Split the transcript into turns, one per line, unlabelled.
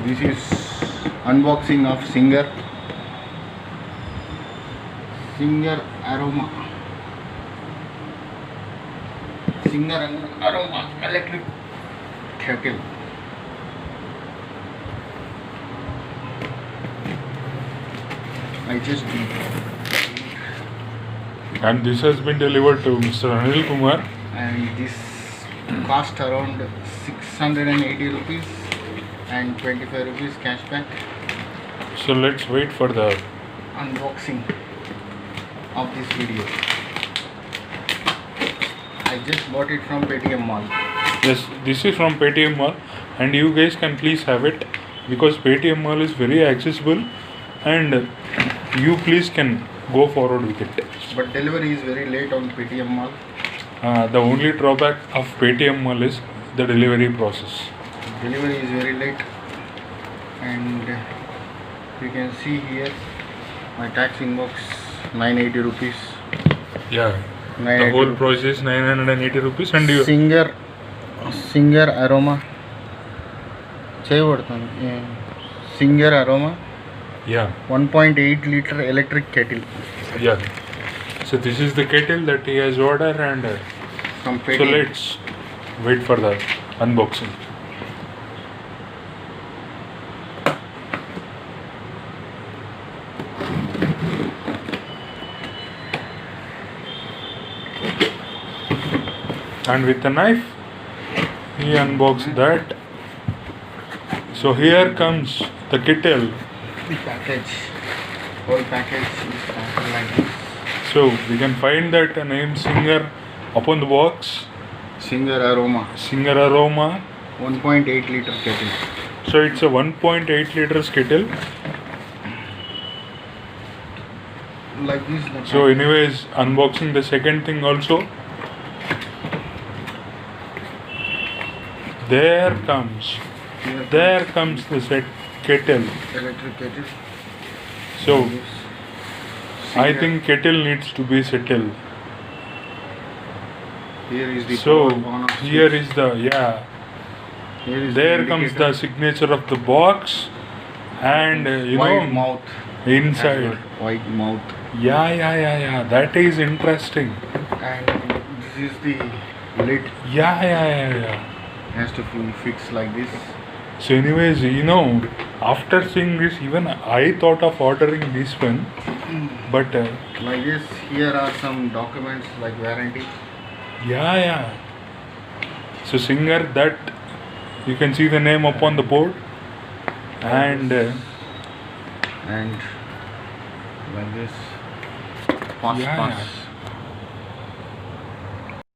This is unboxing of Singer aroma. Singer aroma electric kettle. I just
And this has been delivered to Mr. Anil Kumar.
And this cost around 680 rupees and 25 rupees cashback.
So let's wait for the
Unboxing of this video. I just bought it from Paytm Mall.
Yes, this is from Paytm Mall, and you guys can please have it because Paytm Mall is very accessible, and you please can go forward with it.
But delivery is very late on Paytm Mall.
The only drawback of Paytm Mall is the delivery process.
Delivery is very late, and you can see here my tax inbox 980 rupees.
Yeah, the whole price is 980 rupees, and you
Singer aroma. Singer aroma.
Yeah.
1.8 liter electric kettle.
Yeah. So this is the kettle that he has ordered, and
From
so
Paytm.
let's wait for the unboxing. And with the knife, he unboxed that. So here comes the kettle.
The package. Whole package is packed like this.
So we can find that name Singer upon the box.
Singer aroma.
Singer aroma.
1.8 liter kettle.
So it's a 1.8 liters kettle.
Like this.
So anyways, unboxing the second thing also. There comes the set kettle.
Electric kettle.
So
This.
I
Singer.
think kettle needs to be settled.
Here is the
So
power on off
here
switch.
is the
Here is
there
the
comes
indicator.
the signature of the box, and
white mouth.
inside.
White mouth.
Yeah. That is interesting.
And this is the lid.
Yeah.
Has to be fixed like this.
So anyways, after seeing this, even I thought of ordering this one, but
Like this. Here are some documents like warranty.
yeah. So Singer, that you can see the name upon the board, and
And like this. Pass.